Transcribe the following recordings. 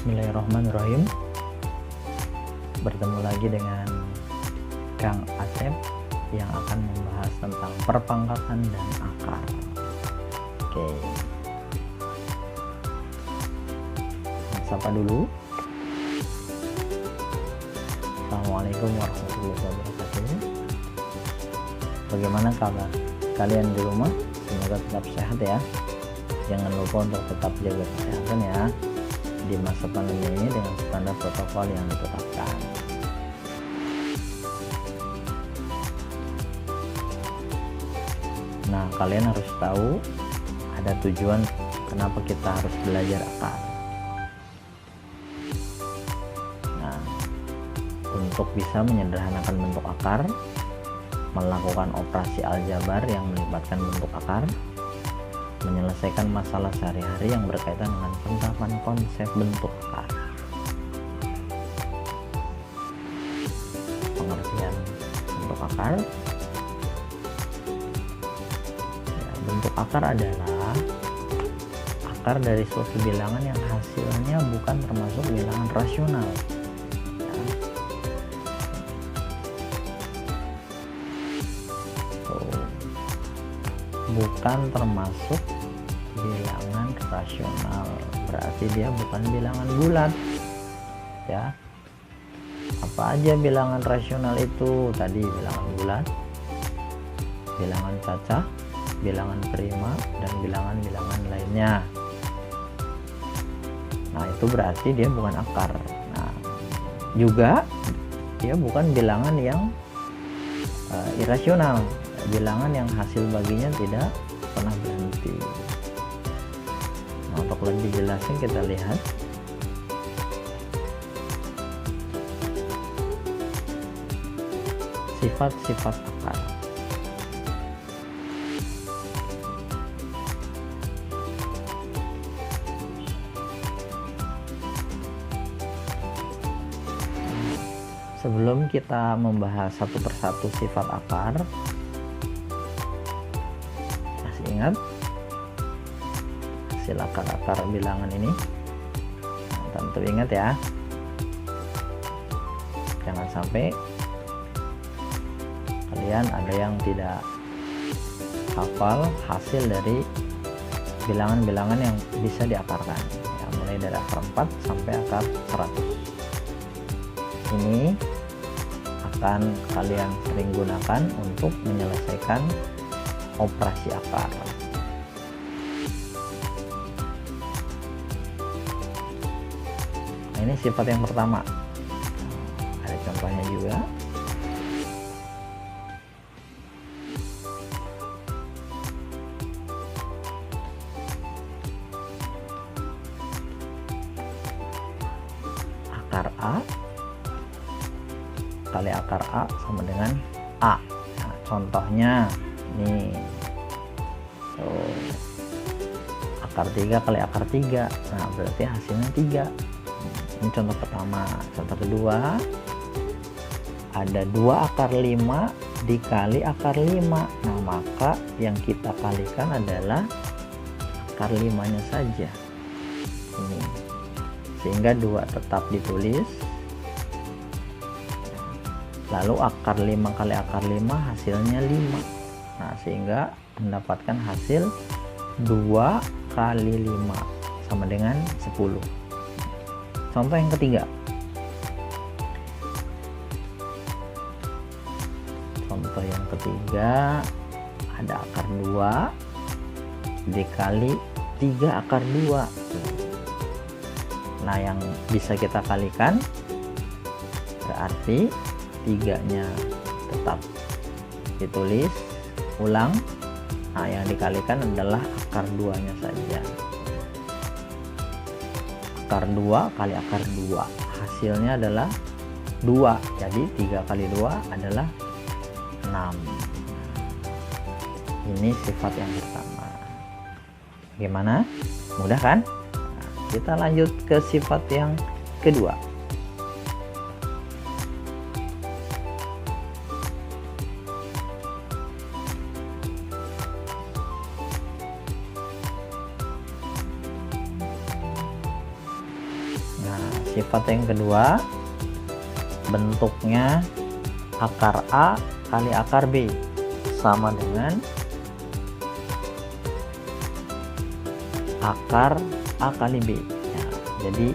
Bismillahirrahmanirrahim. Bertemu lagi dengan Kang Asep yang akan membahas tentang perpangkatan dan akar. Oke, sapa dulu. Assalamualaikum warahmatullahi wabarakatuh. Bagaimana kabar kalian di rumah? Semoga tetap sehat ya. Jangan lupa untuk tetap jaga kesehatan ya di masa pandemi ini dengan standar protokol yang ditetapkan. Nah, kalian harus tahu ada tujuan kenapa kita harus belajar akar. Nah, untuk bisa menyederhanakan bentuk akar, melakukan operasi aljabar yang melibatkan bentuk akar, menyelesaikan masalah sehari-hari yang berkaitan dengan penerapan konsep bentuk akar. Pengertian bentuk akar. Ya, bentuk akar adalah akar dari suatu bilangan yang hasilnya bukan termasuk bilangan rasional. Ya. Bukan termasuk bilangan rasional, berarti dia bukan bilangan bulat ya. Apa aja bilangan rasional itu? Tadi bilangan bulat, bilangan cacah, bilangan prima, dan bilangan-bilangan lainnya. Nah, itu berarti dia bukan akar. Nah, juga dia bukan bilangan yang irasional, bilangan yang hasil baginya tidak pernah berhenti. Nah, untuk lebih jelasnya kita lihat sifat-sifat akar. Sebelum kita membahas satu persatu sifat akar, masih ingat hasil akar-akar bilangan ini? Nah, tentu ingat ya, jangan sampai kalian ada yang tidak hafal hasil dari bilangan-bilangan yang bisa diakarkan ya, mulai dari akar 4 sampai akar 100. Ini akan kalian sering gunakan untuk menyelesaikan operasi akar. Nah, ini sifat yang pertama. Ada contohnya juga. Akar A kali akar A sama dengan A. Nah, contohnya nih, akar 3 kali akar 3, nah berarti hasilnya 3. Ini contoh pertama. Contoh kedua, ada 2 akar 5 dikali akar 5, nah maka yang kita kalikan adalah akar 5 nya saja ini, sehingga 2 tetap ditulis. Lalu akar 5 kali akar 5 hasilnya 5. Nah, sehingga mendapatkan hasil 2 kali 5 sama dengan 10. Contoh yang ketiga. Contoh yang ketiga, ada akar 2 dikali 3 akar 2. Nah, yang bisa kita kalikan berarti 3-nya tetap ditulis ulang. Nah, yang dikalikan adalah akar 2-nya saja. Akar 2 kali akar 2 hasilnya adalah 2, jadi 3 kali 2 adalah 6. Ini sifat yang pertama. Bagaimana? Mudah kan? Nah, kita lanjut ke sifat yang kedua. Nah, sifat yang kedua bentuknya akar A kali akar B sama dengan akar A kali B. Ya, jadi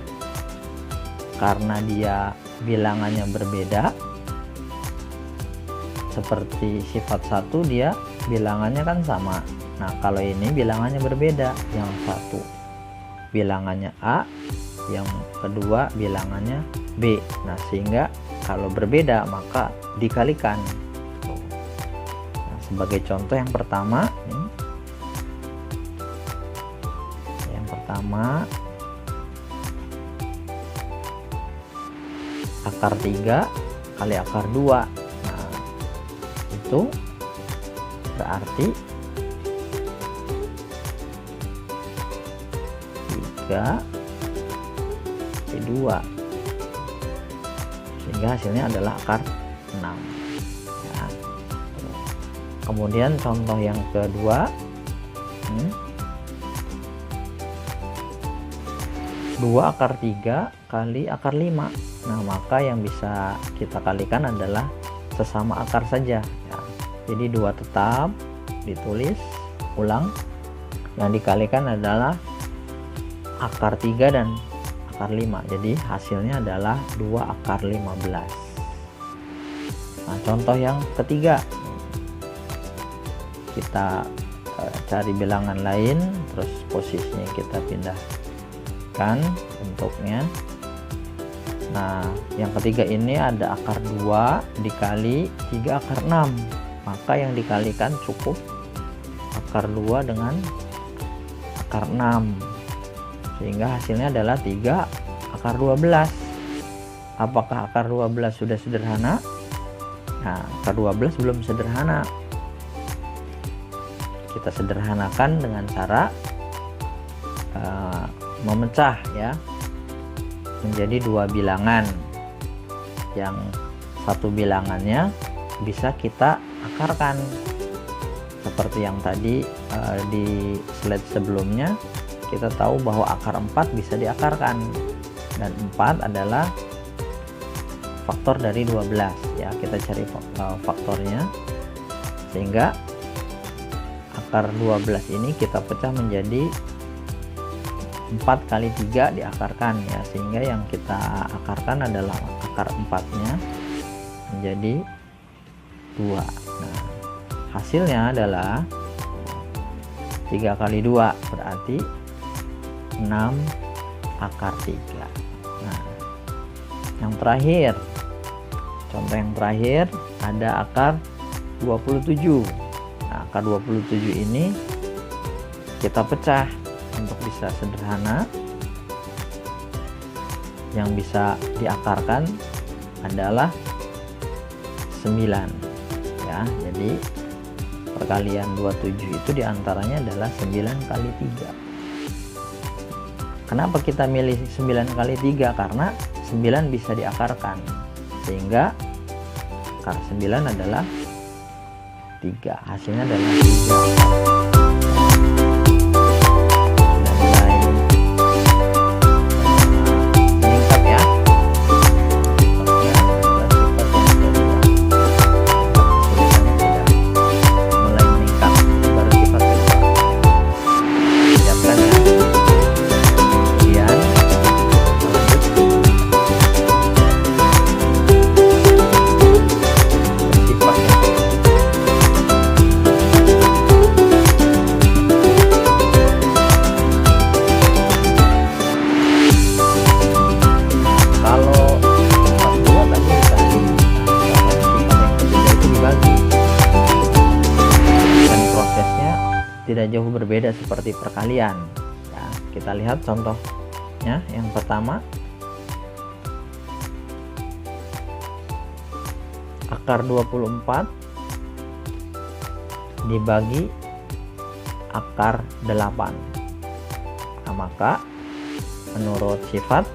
karena dia bilangannya berbeda, seperti sifat 1 dia bilangannya kan sama. Nah kalau ini bilangannya berbeda, yang satu bilangannya A, yang kedua bilangannya B. Nah sehingga kalau berbeda maka dikalikan. Nah, sebagai contoh yang pertama nih, yang pertama akar 3 kali akar 2. Nah itu berarti 3 kali 2, sehingga hasilnya adalah akar 6 ya. Kemudian contoh yang kedua, 2 akar 3 kali akar 5. Nah maka yang bisa kita kalikan adalah sesama akar saja ya. Jadi 2 tetap ditulis ulang, yang dikalikan adalah akar 3 dan akar 5. Jadi hasilnya adalah 2 akar 15. Nah contoh yang ketiga, kita cari bilangan lain, terus posisinya kita pindahkan bentuknya. Nah yang ketiga ini ada akar 2 dikali 3 akar 6, maka yang dikalikan cukup akar 2 dengan akar 6, sehingga hasilnya adalah 3 akar 12. Apakah akar 12 sudah sederhana? Nah akar 12 belum sederhana. Kita sederhanakan dengan cara memecah ya menjadi 2 bilangan. Yang satu bilangannya bisa kita akarkan seperti yang tadi di slide sebelumnya. Kita tahu bahwa akar 4 bisa diakarkan, dan 4 adalah faktor dari 12 ya. Kita cari faktornya, sehingga akar 12 ini kita pecah menjadi 4 kali 3 diakarkan ya, sehingga yang kita akarkan adalah akar 4-nya menjadi 2. Nah hasilnya adalah 3 kali 2 berarti 6 akar 3. Nah yang terakhir, contoh yang terakhir ada akar 27. Nah akar 27 ini kita pecah untuk bisa sederhana. Yang bisa diakarkan adalah 9 ya. Jadi perkalian 27 itu diantaranya adalah 9 kali 3. Kenapa kita milih 9 kali 3? Karena 9 bisa diakarkan, sehingga akar 9 adalah 3. Hasilnya adalah 3. Tidak jauh berbeda seperti perkalian ya. Kita lihat contohnya. Yang pertama, akar 24 dibagi akar 8. Nah, maka menurut sifat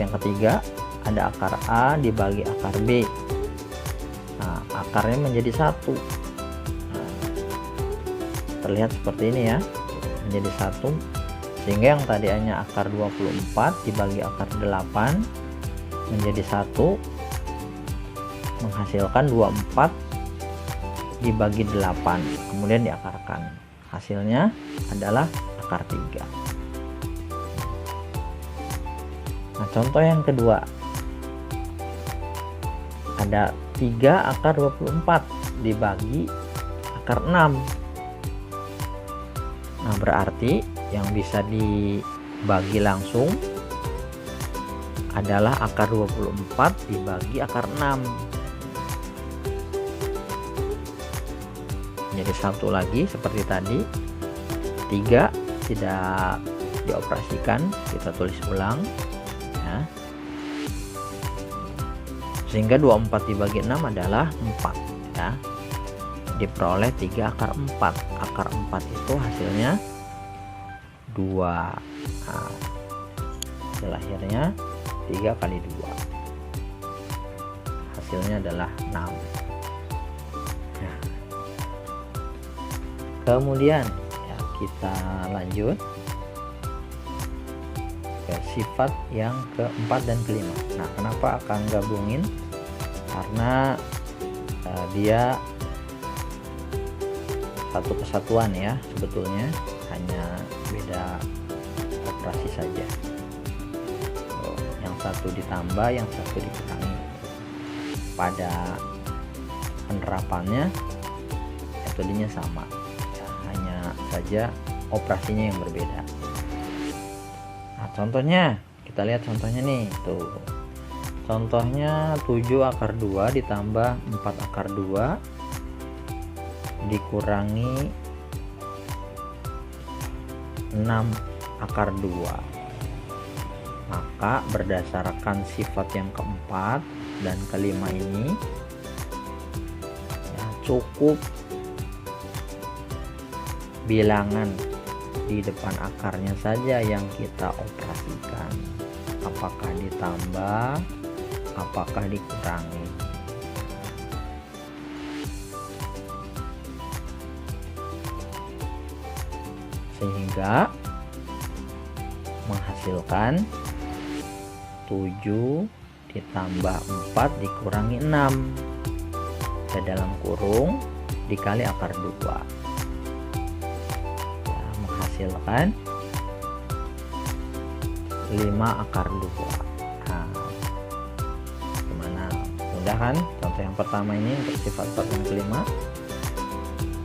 yang ketiga ada akar A dibagi akar B. Nah akarnya menjadi 1. Terlihat seperti ini ya, menjadi 1, sehingga yang tadinya akar 24 dibagi akar 8 menjadi 1, menghasilkan 24 dibagi 8, kemudian diakarkan. Hasilnya adalah akar 3. Nah, contoh yang kedua. Ada 3 akar 24 dibagi akar 6. Nah, berarti yang bisa dibagi langsung adalah akar 24 dibagi akar 6. Jadi 1 lagi seperti tadi. 3 tidak dioperasikan, kita tulis ulang ya. Sehingga 24 dibagi 6 adalah 4 ya. Diperoleh 3 akar 4. Akar 4 itu hasilnya 2. Nah, hasil akhirnya 3 kali 2. Hasilnya adalah 6. Nah, kemudian ya, kita lanjut ke sifat yang keempat dan kelima. Nah, kenapa akan gabungin? Karena dia satu kesatuan ya, sebetulnya hanya beda operasi saja. Yang satu ditambah, yang satu dikurangi. Pada penerapannya metodenya sama ya, hanya saja operasinya yang berbeda. Nah, contohnya kita lihat contohnya nih, tuh contohnya 7 akar 2 ditambah 4 akar 2 dikurangi 6 akar 2. Maka berdasarkan sifat yang keempat dan kelima ini ya, cukup bilangan di depan akarnya saja yang kita operasikan, apakah ditambah, apakah dikurangi. Sehingga menghasilkan 7 ditambah 4 dikurangi 6 ke dalam kurung dikali akar 2 ya, menghasilkan 5 akar 2. Nah, gimana? Mudah kan? Contoh yang pertama ini untuk sifat yang kelima.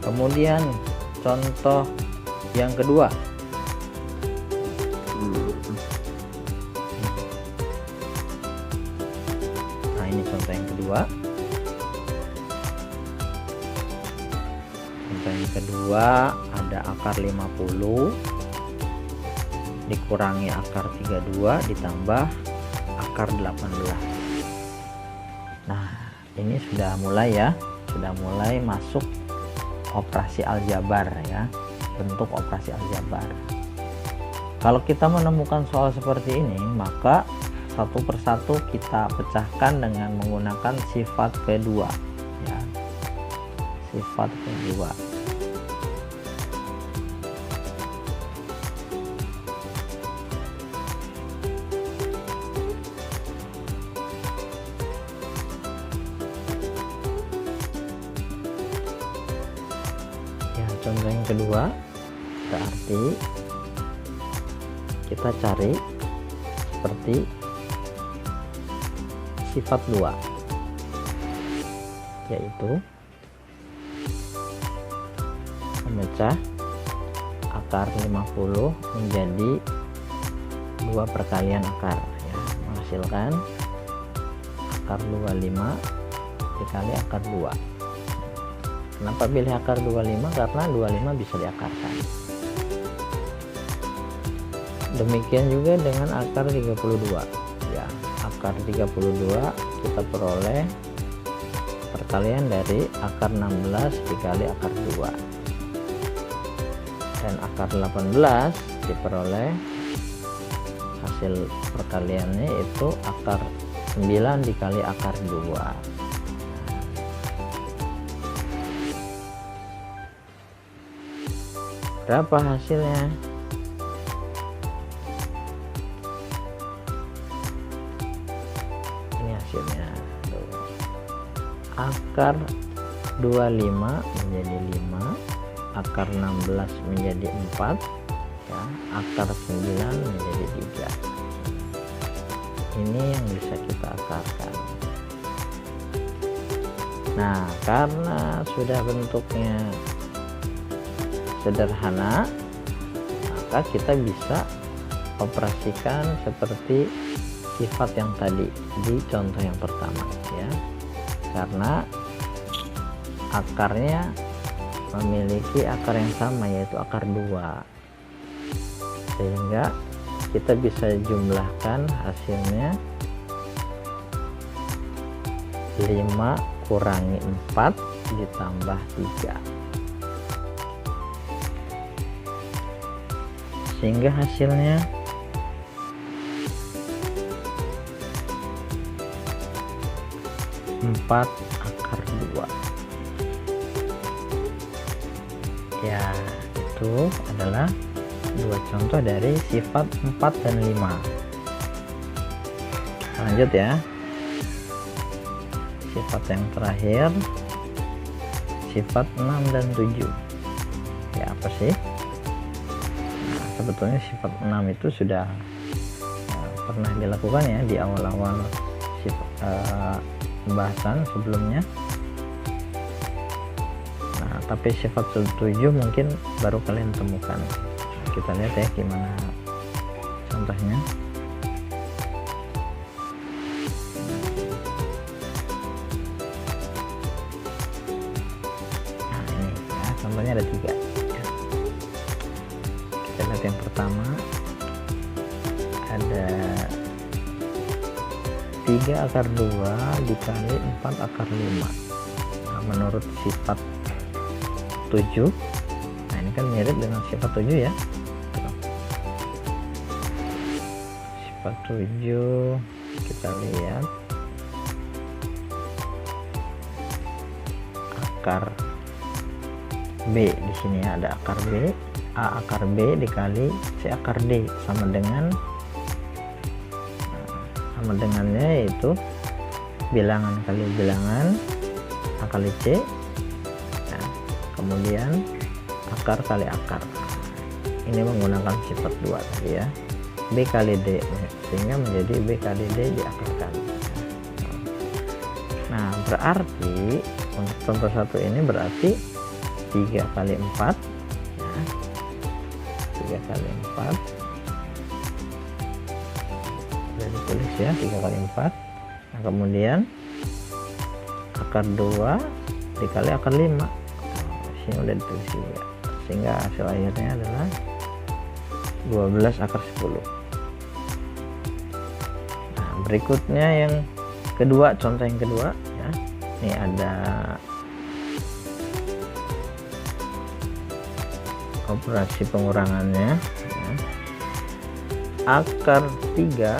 Kemudian contoh yang kedua. Nah, ini contoh yang kedua. Contoh yang kedua ada akar 50 dikurangi akar 32 ditambah akar 18. Nah, ini sudah mulai ya, sudah mulai masuk operasi aljabar ya, bentuk operasi aljabar. Kalau kita menemukan soal seperti ini, maka satu persatu kita pecahkan dengan menggunakan sifat kedua ya. Sifat kedua. Ya, contoh yang kedua berarti kita cari seperti sifat 2, yaitu memecah akar 50 menjadi 2 perkalian akar ya, menghasilkan akar 25 dikali akar 2. Kenapa pilih akar 25? Karena 25 bisa diakarkan. Demikian juga dengan akar 32 ya, akar 32 kita peroleh perkalian dari akar 16 dikali akar 2, dan akar 18 diperoleh hasil perkaliannya itu akar 9 dikali akar 2. Berapa hasilnya? hasilnya. Tuh. Akar 25 menjadi 5, akar 16 menjadi 4 ya, akar 9 menjadi 3. Ini yang bisa kita akarkan. Nah, karena sudah bentuknya sederhana, maka kita bisa operasikan seperti sifat yang tadi di contoh yang pertama ya, karena akarnya memiliki akar yang sama, yaitu akar 2, sehingga kita bisa jumlahkan hasilnya 5 kurangi 4 ditambah 3, sehingga hasilnya 4 akar 2 ya. Itu adalah 2 contoh dari sifat 4 dan 5. Lanjut ya, sifat yang terakhir, sifat 6 dan 7 ya. Apa sih? Nah, sebetulnya sifat 6 itu sudah pernah dilakukan ya di awal-awal pembahasan sebelumnya. Nah, tapi sifat 7 mungkin baru kalian temukan. Kita lihat ya gimana contohnya. Nah, ini ya, contohnya ada 3 ya. Kita lihat yang pertama, ada 3 akar 2 dikali 4 akar 5. Nah, menurut sifat 7, nah ini kan mirip dengan sifat 7 ya. Sifat 7 kita lihat akar B di sini ya, ada akar B, A akar B dikali C akar D sama dengannya yaitu bilangan kali bilangan A kali C ya, kemudian akar kali akar. Ini menggunakan sifat 2 tadi ya, B kali D, sehingga menjadi B kali D diakarkan. Nah, berarti untuk contoh 1 ini berarti 3 kali 4 ya, 3 kali 4 sudah ditulis ya, 3 kali 4. Nah, kemudian akar 2 dikali akar 5, sini udah ditulis juga, sehingga hasil akhirnya adalah 12 akar 10. Nah, berikutnya yang kedua, contoh yang kedua ya, ini ada operasi pengurangannya ya. Akar 3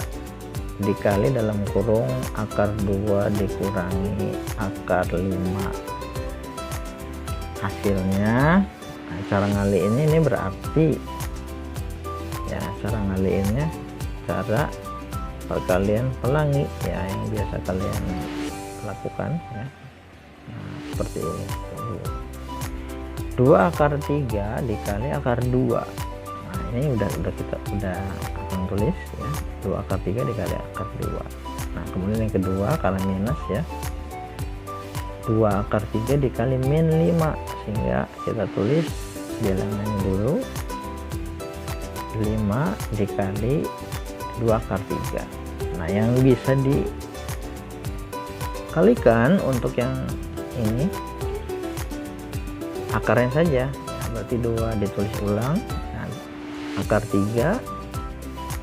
dikali dalam kurung akar 2 dikurangi akar 5, hasilnya, nah, cara ngaliinnya ini berarti ya, cara ngaliinnya cara perkalian pelangi ya, yang biasa kalian lakukan ya. Nah, seperti ini, 2 akar 3 dikali akar 2. Nah, ini udah kita akan tulis ya, 2 akar 3 dikali akar 2. Nah, kemudian yang kedua karena minus ya, 2 akar 3 dikali min 5, sehingga kita tulis bilangannya dulu, 5 dikali 2 akar 3. Nah, yang bisa dikalikan untuk yang ini akarnya saja ya, berarti 2 ditulis ulang. Nah, akar 3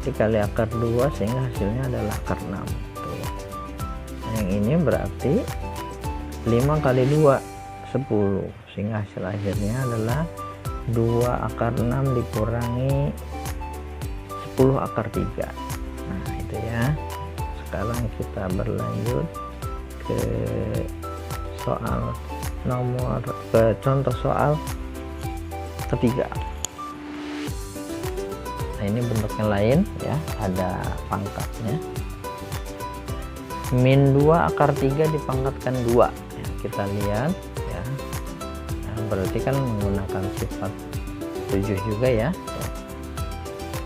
dikali akar 2 sehingga hasilnya adalah akar 6. Tuh. Nah, yang ini berarti 5 kali 2 10, sehingga hasil akhirnya adalah 2 akar 6 dikurangi 10 akar 3. Nah, itu ya. Sekarang kita berlanjut ke soal contoh soal ketiga. Nah, ini bentuknya lain ya, ada pangkatnya. min 2 akar 3 dipangkatkan 2 ya, kita lihat ya. Nah, berarti kan menggunakan sifat 7 juga ya.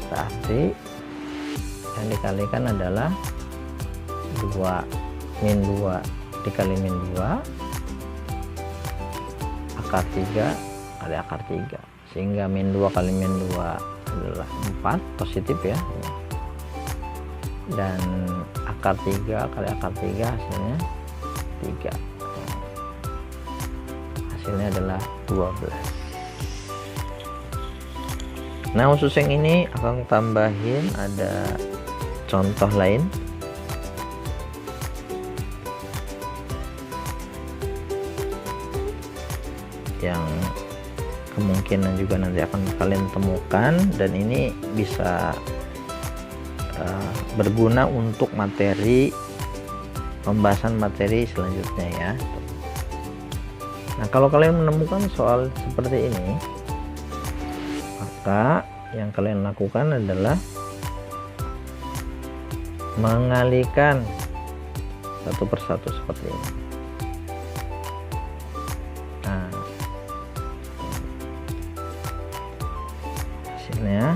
Berarti yang dikalikan adalah 2 min 2 dikali min 2 akar 3 kali akar 3, sehingga min 2 kali min 2 adalah 4 positif ya, dan akar 3 kali akar 3 hasilnya 3, hasilnya adalah 12. Nah, khusus yang ini akan tambahin ada contoh lain. Yang kemungkinan juga nanti akan kalian temukan, dan ini bisa berguna untuk materi pembahasan materi selanjutnya ya. Nah, kalau kalian menemukan soal seperti ini, maka yang kalian lakukan adalah mengalihkan satu persatu seperti ini. Nah, hasilnya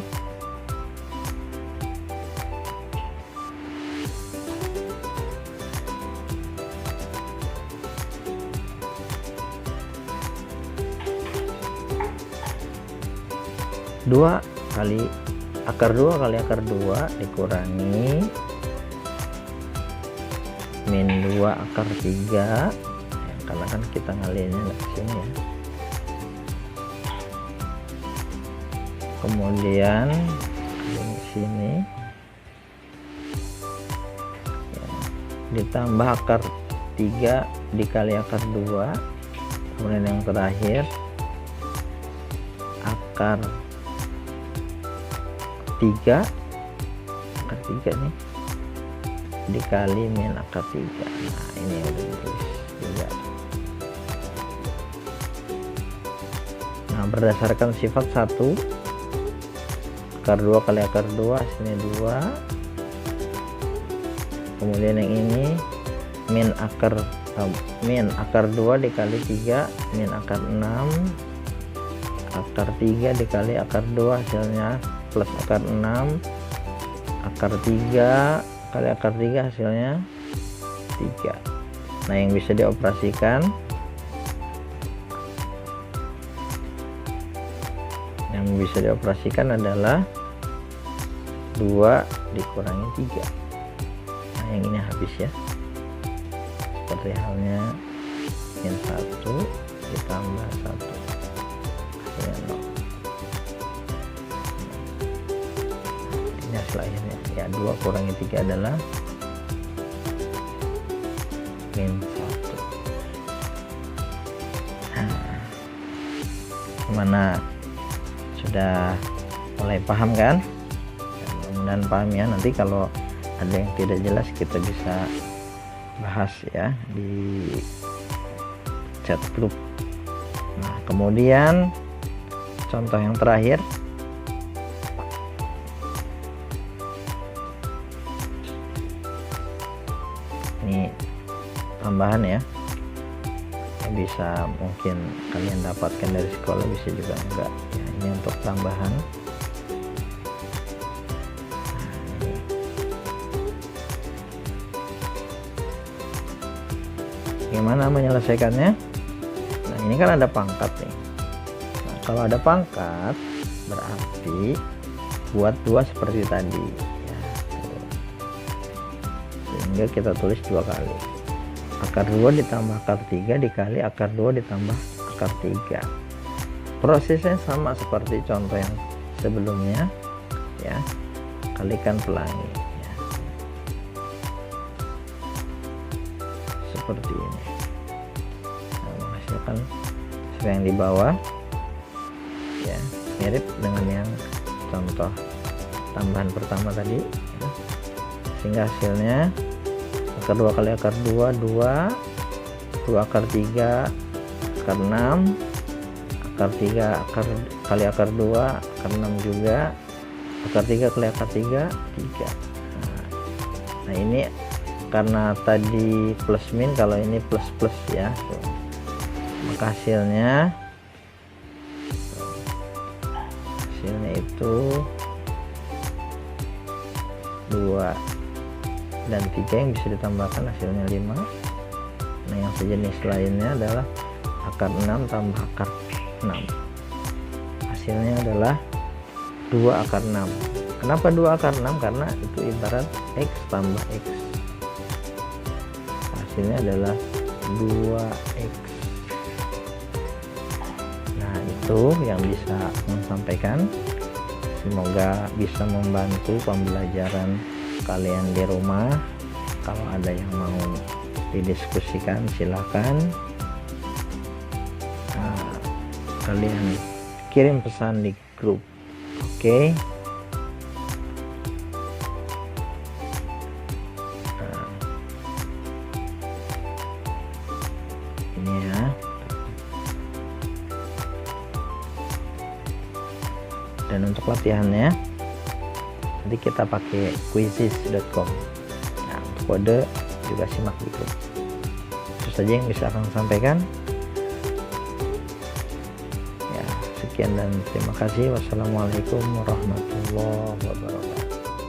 dua kali akar 2 kali akar 2 dikurangi min 2 akar 3 ya, karena kan kita ngalihinnya ke sini ya. Kemudian di sini ya, ditambah akar 3 dikali akar 2, kemudian yang terakhir akar 3 akar 3 nih dikali min akar 3. Nah, ini udah ditulis juga. Nah, berdasarkan sifat 1 akar 2 kali akar 2 hasilnya 2, kemudian yang ini min akar 2 dikali 3 min akar 6 akar 3 dikali akar 2 hasilnya plus akar 6 akar 3 kali akar 3 hasilnya 3. Nah, yang bisa dioperasikan adalah 2 dikurangi 3. Nah, yang ini habis ya, seperti halnya min 1 ditambah 1 hasilnya 0. Ini hasil akhirnya ya, 2 kurangi 3 adalah min 1. Nah, gimana, sudah mulai paham kan? Ya, mudah-mudahan paham ya. Nanti kalau ada yang tidak jelas kita bisa bahas ya di chat grup. Nah, kemudian contoh yang terakhir, ini tambahan ya, bisa mungkin kalian dapatkan dari sekolah, bisa juga enggak ya, ini untuk tambahan. Gimana menyelesaikannya? Nah, ini kan ada pangkat nih. Nah, kalau ada pangkat berarti buat 2 seperti tadi ya, sehingga kita tulis 2 kali akar 2 ditambah akar 3 dikali akar 2 ditambah akar 3. Prosesnya sama seperti contoh yang sebelumnya ya, kalikan pelangi ya, seperti ini. Nah, menghasilkan seperti yang di bawah ya, mirip dengan yang contoh tambahan pertama tadi ya. Sehingga hasilnya akar 2 kali akar 2 2 akar 3 akar 6 akar 3 kali akar 2 akar 6 juga, akar 3 kali akar 3 3. Nah, ini karena tadi plus min, kalau ini plus plus ya. Maka hasilnya itu 2 dan 3 yang bisa ditambahkan hasilnya 5. Nah, yang sejenis lainnya adalah akar 6 tambah akar 6, hasilnya adalah 2 akar 6. Kenapa 2 akar 6? Karena itu ibarat X tambah X, hasilnya adalah 2X. Nah, itu yang bisa saya sampaikan. Semoga bisa membantu pembelajaran kalian di rumah. Kalau ada yang mau didiskusikan silahkan. Nah, kalian kirim pesan di grup. Oke. Nah, ini ya. Dan untuk latihannya nanti kita pakai quizzes.com. Nah, untuk kode juga simak di grup. Itu saja yang bisa akan sampaikan. Ya, sekian dan terima kasih. Wassalamualaikum warahmatullahi wabarakatuh.